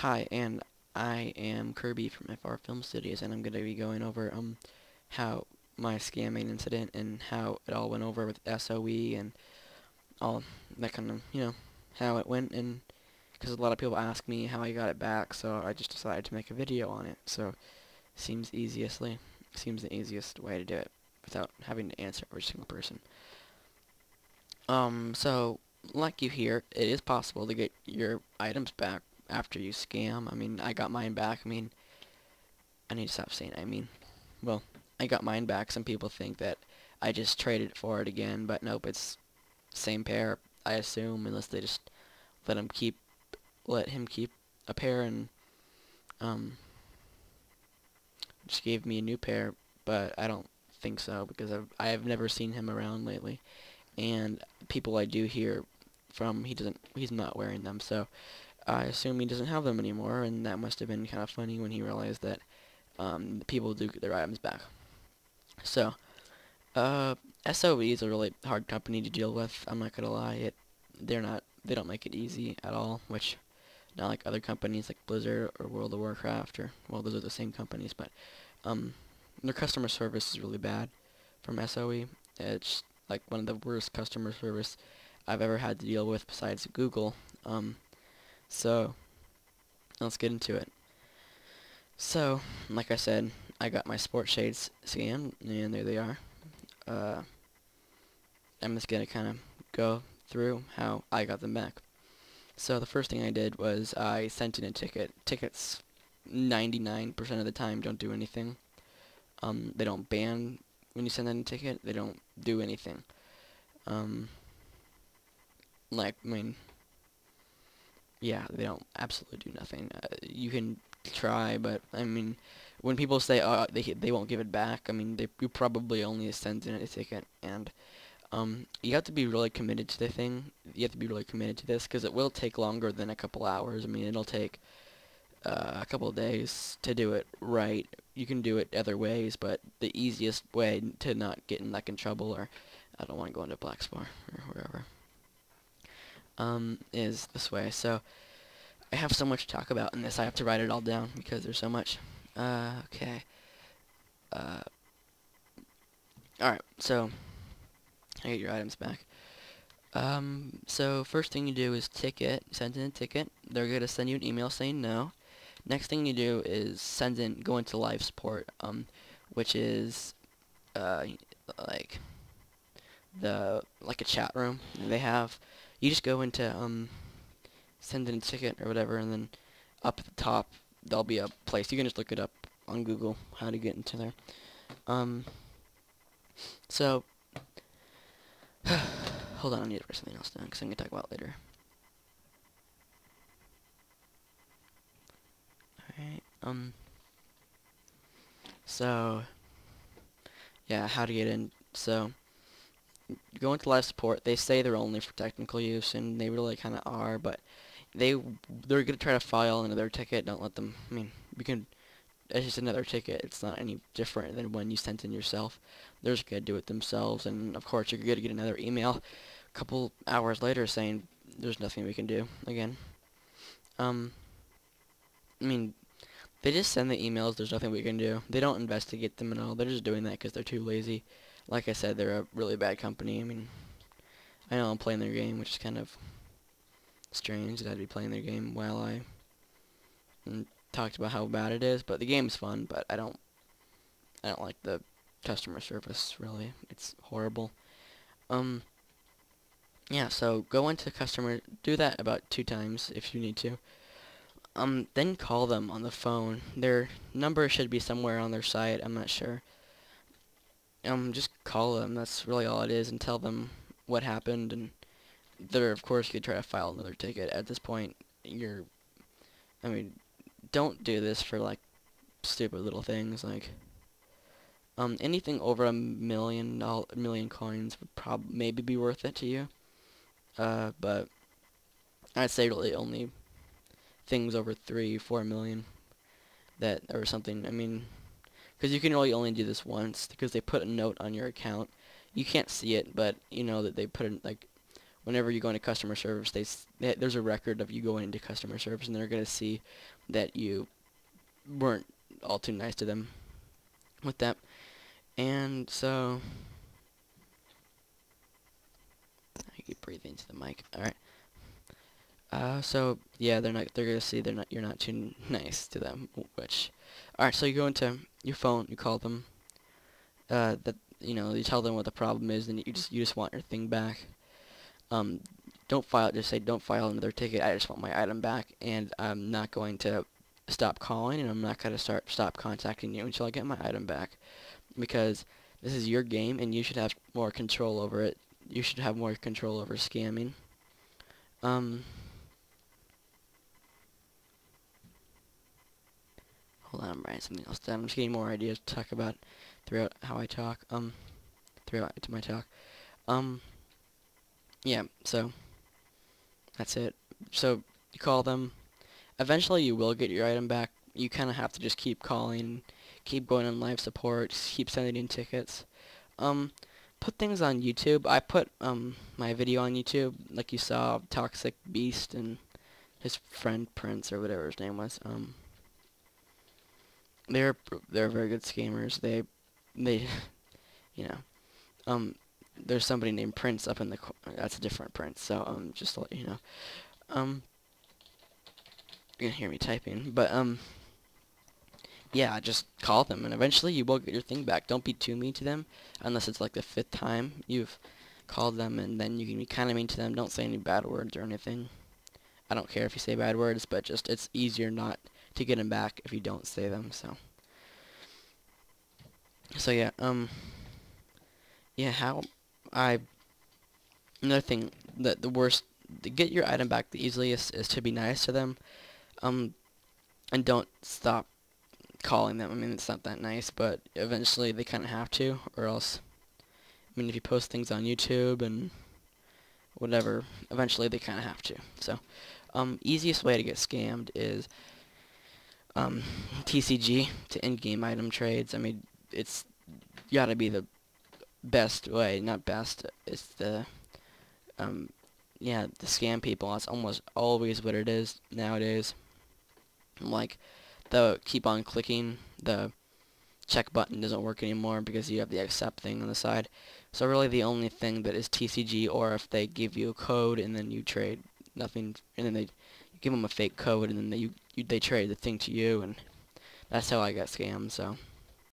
Hi, and I am Kirby from FR Film Studios, and I'm going to be going over how my scamming incident and how it all went over with SOE and all that kind of, how it went, and because a lot of people ask me how I got it back, so I just decided to make a video on it. So seems the easiest way to do it without having to answer every single person. So like you hear, it is possible to get your items back after you scam. I mean, I got mine back. I mean, I need to stop saying well, I got mine back. Some people think that I just traded for it again, but nope, it's same pair, I assume, unless they just let him keep a pair and um just gave me a new pair, but I don't think so because I have never seen him around lately, and people I do hear from, he's not wearing them, so I assume he doesn't have them anymore, and that must have been kind of funny when he realized that people do get their items back. So, SOE is a really hard company to deal with. I'm not gonna lie, they don't make it easy at all, which not like other companies like Blizzard or World of Warcraft, or well, those are the same companies, but um, their customer service is really bad from SOE. It's like one of the worst customer service I've ever had to deal with besides Google. So let's get into it. So, like I said, I got my sport shades scanned, and there they are. Uh, I'm just gonna kind of go through how I got them back. So the first thing I did was I sent in a ticket. Tickets 99% of the time don't do anything. They don't ban when you send in a ticket. They don't do anything. Um, I mean, yeah, they don't absolutely do nothing. You can try, but I mean, when people say, "Oh, they won't give it back," I mean, you probably only sent in a ticket, and you have to be really committed to the thing. You have to be really committed to this because it will take longer than a couple hours. I mean, it'll take a couple of days to do it right. You can do it other ways, but the easiest way to not get in trouble, or I don't want to go into Black Spar or wherever, is this way. So I have so much to talk about in this. I have to write it all down because there's so much. Okay. Uh, all right. So I get your items back. So first thing you do is send in a ticket. They're gonna send you an email saying no. Next thing you do is go into live support, which is, uh, like like a chat room they have. You just go into, send in a ticket or whatever, and then up at the top, there'll be a place. You can just look it up on Google, how to get into there. Um, so, hold on, I need to write something else down, because I'm going to talk about it later. Alright, so, yeah, how to get in. So, you go into live support. They say they're only for technical use, and they really kind of are, but they're gonna try to file another ticket. Don't let them. I mean, it's just another ticket. It's not any different than when you sent in yourself. They're just gonna do it themselves, and of course you're gonna get another email a couple hours later saying there's nothing we can do again. I mean, they just send the emails. There's nothing we can do. They don't investigate them at all. They're just doing that because they're too lazy. Like I said, they're a really bad company. I mean, I know I'm playing their game, which is kind of strange that I'd be playing their game while I talked about how bad it is. But the game's fun. But I don't like the customer service. Really, it's horrible. Yeah. So go into customer. Do that about 2 times if you need to. Then call them on the phone. Their number should be somewhere on their site. I'm not sure. Just call them. That's really all it is, and tell them what happened, and they're of course gonna try to file another ticket. At this point, I mean, don't do this for like stupid little things like anything over a million coins would maybe be worth it to you. But I'd say really only things over 3-4 million that or something. I mean, because you can really only do this once because they put a note on your account. You can't see it, but you know that they put in like whenever you go into customer service, there's a record of you going into customer service, and they're gonna see that you weren't all too nice to them with that. And so I keep breathing into the mic. All right. So yeah, they're gonna see you're not too nice to them. Which, all right. So you go into your phone, you call them. That you tell them what the problem is, and you just want your thing back. Don't file. Just say don't file another ticket. I just want my item back, and I'm not going to stop calling, and I'm not gonna stop contacting you until I get my item back, because this is your game, and you should have more control over it. You should have more control over scamming. Hold on, I'm writing something else down. I'm just getting more ideas to talk about throughout how I talk. Throughout my talk. Yeah. So that's it. So you call them. Eventually, you will get your item back. You kind of have to just keep calling, keep going on live support, keep sending in tickets. Put things on YouTube. I put my video on YouTube, like you saw, Toxic Beast and his friend Prince or whatever his name was. They're very good scammers. They you know there's somebody named Prince up in the that's a different Prince. So just to let you know. You're gonna hear me typing, but yeah, just call them, and eventually you will get your thing back. Don't be too mean to them, unless it's like the 5th time you've called them, and then you can be kind of mean to them. Don't say any bad words or anything. I don't care if you say bad words, but just it's easier not to get them back if you don't say them. So yeah, yeah, another thing, the worst to get your item back the easiest is to be nice to them, and don't stop calling them. I mean, it's not that nice, but eventually they kind of have to, or else, I mean, if you post things on YouTube and whatever, eventually they kind of have to. So, easiest way to get scammed is TCG, to in-game item trades. I mean, it's gotta be the best way, not best. It's the yeah, the scam people. That's almost always what it is nowadays. Like, the keep on clicking, the check button doesn't work anymore because you have the accept thing on the side. So really the only thing that is TCG, or if they give you a code and then you trade nothing, and then they give them a fake code and then they trade the thing to you, and that's how I got scammed. So